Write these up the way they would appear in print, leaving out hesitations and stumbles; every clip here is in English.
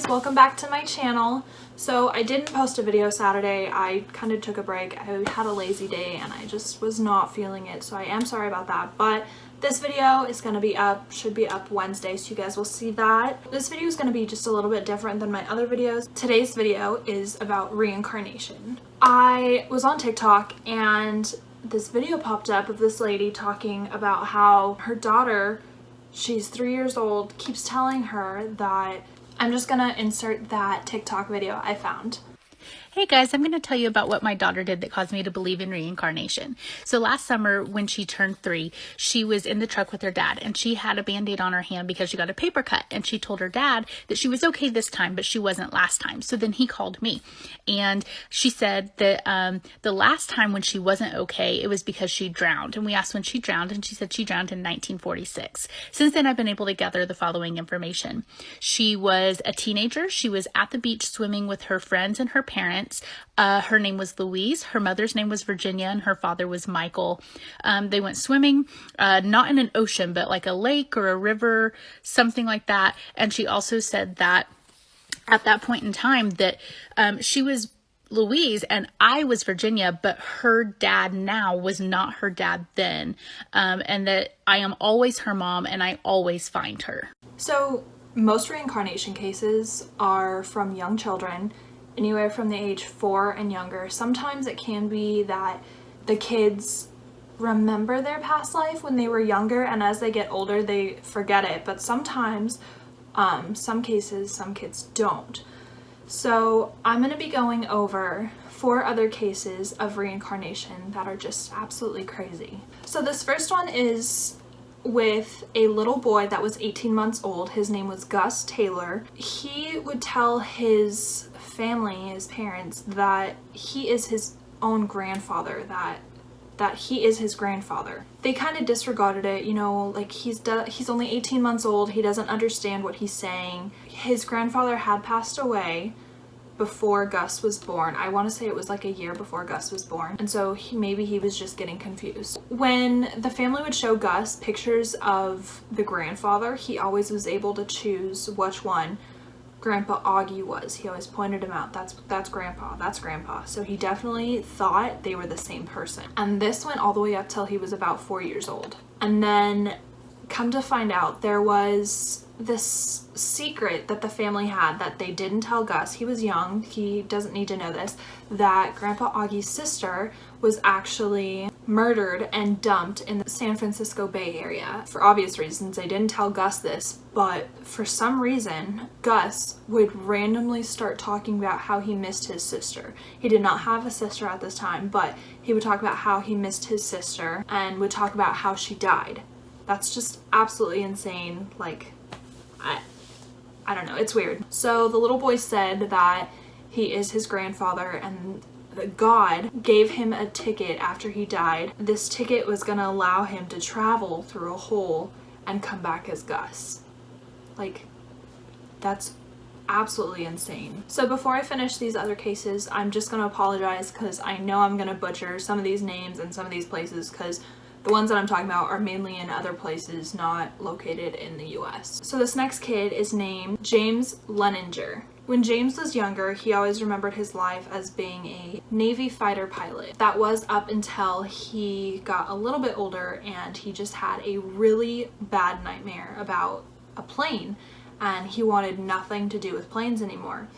guys, welcome back to my channel. So I didn't post a video Saturday. I kind of took a break. I had a lazy day and I just was not feeling it, so I am sorry about that. But this video is going to be up, should be up Wednesday, so you guys will see that. This video is going to be just a little bit different than my other videos. Today's video is about reincarnation. I was on TikTok and this video popped up of this lady talking about how her daughter, she's 3 years old, keeps telling her that, I'm just gonna insert that TikTok video I found. Hey guys, I'm going to tell you about what my daughter did that caused me to believe in reincarnation. So last summer when she turned 3, she was in the truck with her dad and she had a band-aid on her hand because she got a paper cut, and she told her dad that she was okay this time but she wasn't last time. So then he called me and she said that the last time when she wasn't okay, it was because she drowned, and we asked when she drowned and she said she drowned in 1946. Since then I've been able to gather the following information. She was a teenager. She was at the beach swimming with her friends and her parents. Her name was Louise, her mother's name was Virginia, and her father was Michael. They went swimming, not in an ocean, but like a lake or a river, something like that. And she also said that at that point in time that she was Louise and I was Virginia, but her dad now was not her dad then, and that I am always her mom and I always find her. So most reincarnation cases are from young children, anywhere from the age 4 and younger. Sometimes it can be that the kids remember their past life when they were younger, and as they get older they forget it, but sometimes some cases some kids don't. So I'm going to be going over 4 other cases of reincarnation that are just absolutely crazy. So this first one is with a little boy that was 18 months old. His name was Gus Taylor. He would tell his family, his parents, that he is his own grandfather, that he is his grandfather. They kind of disregarded it, you know, like he's only 18 months old, he doesn't understand what he's saying. His grandfather had passed away before Gus was born. I want to say it was like a year before Gus was born, and so maybe he was just getting confused. When the family would show Gus pictures of the grandfather, he always was able to choose which one Grandpa Augie was. He always pointed him out. That's Grandpa, that's Grandpa. So he definitely thought they were the same person. And this went all the way up till he was about 4 years old. And then come to find out, there was this secret that the family had that they didn't tell Gus. He was young, he doesn't need to know this, that Grandpa Augie's sister was actually murdered and dumped in the San Francisco Bay Area. For obvious reasons, they didn't tell Gus this, but for some reason, Gus would randomly start talking about how he missed his sister. He did not have a sister at this time, but he would talk about how he missed his sister and would talk about how she died. That's just absolutely insane. Like, I don't know, it's weird. So the little boy said that he is his grandfather and that God gave him a ticket after he died. This ticket was gonna allow him to travel through a hole and come back as Gus. Like, that's absolutely insane. So before I finish these other cases, I'm just gonna apologize because I know I'm gonna butcher some of these names and some of these places, because the ones that I'm talking about are mainly in other places, not located in the US. So this next kid is named James Leninger. When James was younger, he always remembered his life as being a Navy fighter pilot. That was up until he got a little bit older and he just had a really bad nightmare about a plane, and he wanted nothing to do with planes anymore.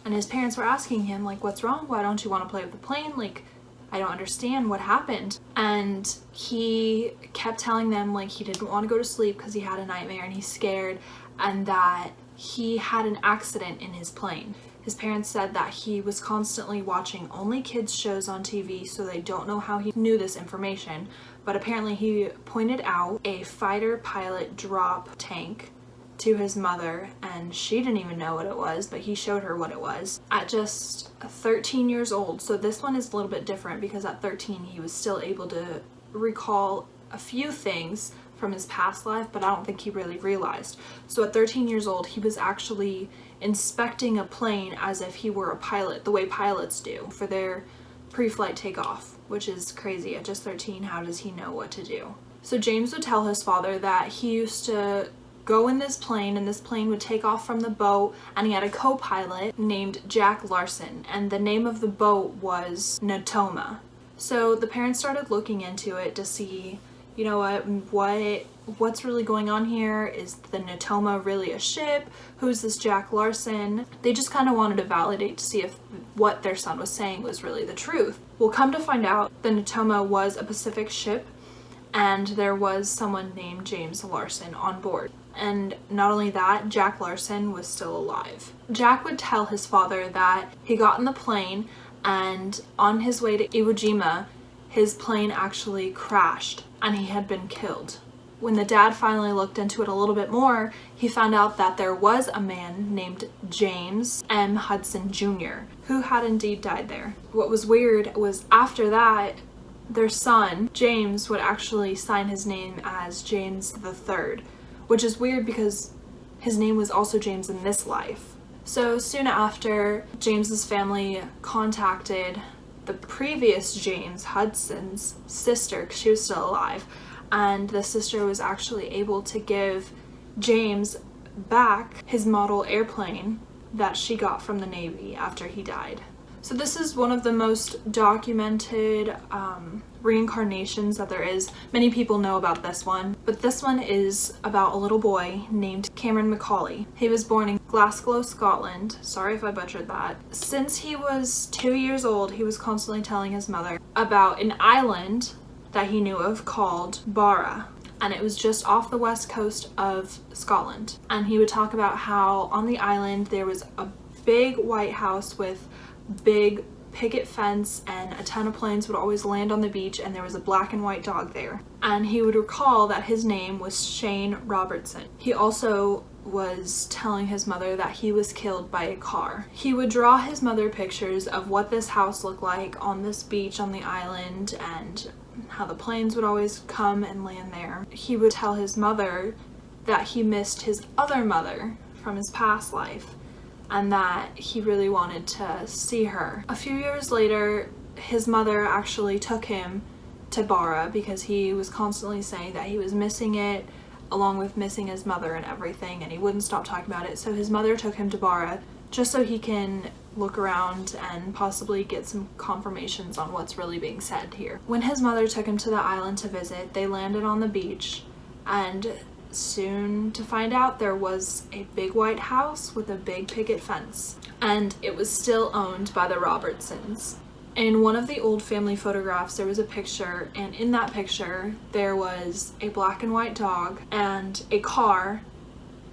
And his parents were asking him, like, what's wrong? Why don't you want to play with the plane? Like, I don't understand what happened. And he kept telling them like he didn't want to go to sleep because he had a nightmare and he's scared, and that he had an accident in his plane. His parents said that he was constantly watching only kids shows on TV, so they don't know how he knew this information, but apparently he pointed out a fighter pilot drop tank to his mother and she didn't even know what it was, but he showed her what it was at just 13 years old. So this one is a little bit different because at 13 he was still able to recall a few things from his past life, but I don't think he really realized. So at 13 years old he was actually inspecting a plane as if he were a pilot, the way pilots do for their pre-flight takeoff, which is crazy. At just 13, how does he know what to do? So James would tell his father that he used to go in this plane, and this plane would take off from the boat, and he had a co-pilot named Jack Larson, and the name of the boat was Natoma. So the parents started looking into it to see, you know what's really going on here? Is the Natoma really a ship? Who's this Jack Larson? They just kind of wanted to validate to see if what their son was saying was really the truth. Well, come to find out, the Natoma was a Pacific ship, and there was someone named James Larson on board. And not only that, Jack Larson was still alive. Jack would tell his father that he got in the plane, and on his way to Iwo Jima, his plane actually crashed and he had been killed. When the dad finally looked into it a little bit more, he found out that there was a man named James M. Hudson Jr. who had indeed died there. What was weird was after that, their son, James, would actually sign his name as James III, which is weird because his name was also James in this life. So soon after, James's family contacted the previous James Hudson's sister, because she was still alive, and the sister was actually able to give James back his model airplane that she got from the Navy after he died. So this is one of the most documented reincarnations that there is. Many people know about this one, but this one is about a little boy named Cameron Macaulay. He was born in Glasgow, Scotland. Sorry if I butchered that. Since he was 2 years old, he was constantly telling his mother about an island that he knew of called Barra, and it was just off the west coast of Scotland. And he would talk about how on the island there was a big white house with big picket fence, and a ton of planes would always land on the beach, and there was a black and white dog there. And he would recall that his name was Shane Robertson. He also was telling his mother that he was killed by a car. He would draw his mother pictures of what this house looked like on this beach on the island, and how the planes would always come and land there. He would tell his mother that he missed his other mother from his past life, and that he really wanted to see her. A few years later, his mother actually took him to Barra because he was constantly saying that he was missing it, along with missing his mother and everything, and he wouldn't stop talking about it. So his mother took him to Barra just so he can look around and possibly get some confirmations on what's really being said here. When his mother took him to the island to visit, they landed on the beach, and soon to find out there was a big white house with a big picket fence, and it was still owned by the Robertsons. In one of the old family photographs there was a picture, and in that picture there was a black and white dog and a car,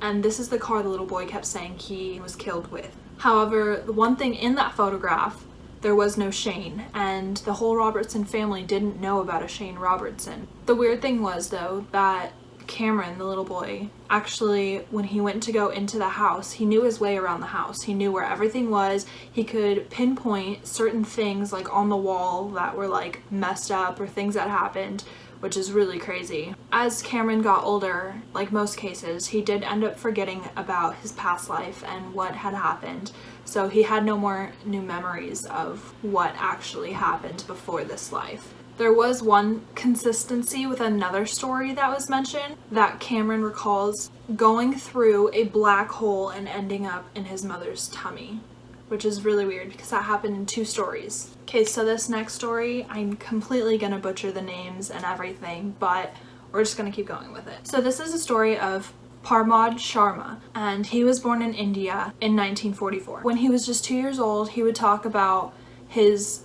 and this is the car the little boy kept saying he was killed with. However, the one thing in that photograph, there was no Shane, and the whole Robertson family didn't know about a Shane Robertson. The weird thing was though that Cameron, the little boy, actually, when he went to go into the house, he knew his way around the house. He knew where everything was. He could pinpoint certain things like on the wall that were like messed up or things that happened, which is really crazy. As Cameron got older, like most cases, he did end up forgetting about his past life and what had happened. So he had no more new memories of what actually happened before this life. There was one consistency with another story that was mentioned, that Cameron recalls going through a black hole and ending up in his mother's tummy, which is really weird because that happened in 2 stories. Okay, so this next story, I'm completely gonna butcher the names and everything, but we're just gonna keep going with it. So this is a story of Parmod Sharma, and he was born in India in 1944. When he was just 2 years old, he would talk about his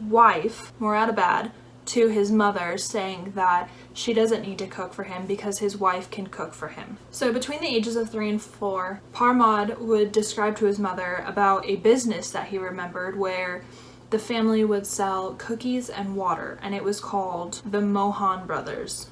wife, Moradabad, to his mother, saying that she doesn't need to cook for him because his wife can cook for him. So between the ages of 3 and 4, Parmod would describe to his mother about a business that he remembered where the family would sell cookies and water, and it was called the Mohan Brothers.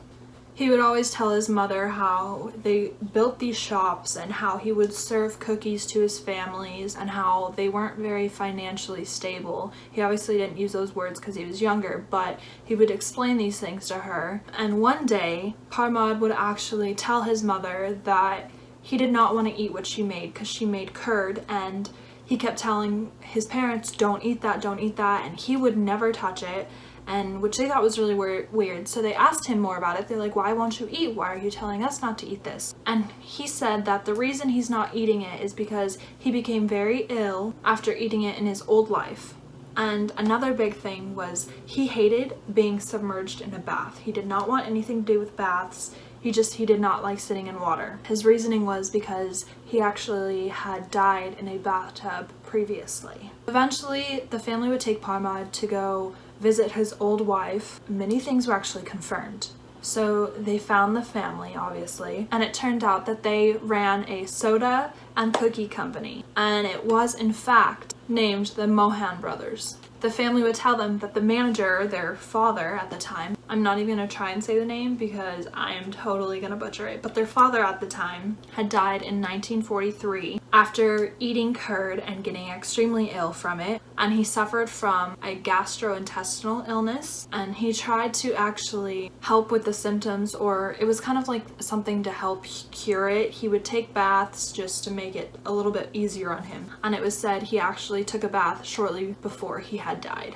He would always tell his mother how they built these shops and how he would serve cookies to his families and how they weren't very financially stable. He obviously didn't use those words because he was younger, but he would explain these things to her. And one day, Parmod would actually tell his mother that he did not want to eat what she made because she made curd, and he kept telling his parents, don't eat that, and he would never touch it. and which they thought was really weird. So they asked him more about it. They're like, why won't you eat? Why are you telling us not to eat this? And he said that the reason he's not eating it is because he became very ill after eating it in his old life. And another big thing was he hated being submerged in a bath. He did not want anything to do with baths. He did not like sitting in water. His reasoning was because he actually had died in a bathtub previously. Eventually, the family would take Parmad to go visit his old wife. Many things were actually confirmed. So they found the family, obviously, and it turned out that they ran a soda and cookie company, and it was in fact named the Mohan brothers. The family would tell them that the manager, their father at the time, I'm not even gonna try and say the name because I am totally gonna butcher it, but their father at the time had died in 1943 after eating curd and getting extremely ill from it, and he suffered from a gastrointestinal illness, and he tried to actually help with the symptoms, or it was kind of like something to help cure it. He would take baths just to make it a little bit easier on him, and it was said he actually took a bath shortly before he had died.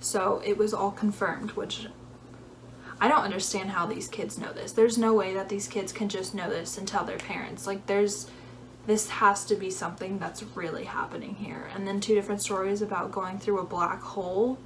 So it was all confirmed, which I don't understand how these kids know this. There's no way that these kids can just know this and tell their parents. Like, this has to be something that's really happening here. And then 2 different stories about going through a black hole.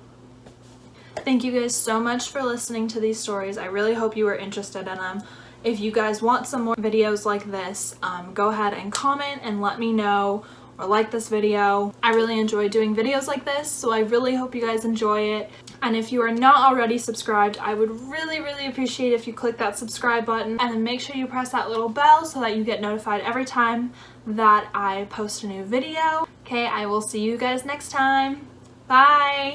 Thank you guys so much for listening to these stories. I really hope you were interested in them. If you guys want some more videos like this, go ahead and comment and let me know, or like this video. I really enjoy doing videos like this, so I really hope you guys enjoy it. And if you are not already subscribed, I would really appreciate if you click that subscribe button, and then make sure you press that little bell so that you get notified every time that I post a new video. Okay, I will see you guys next time. Bye!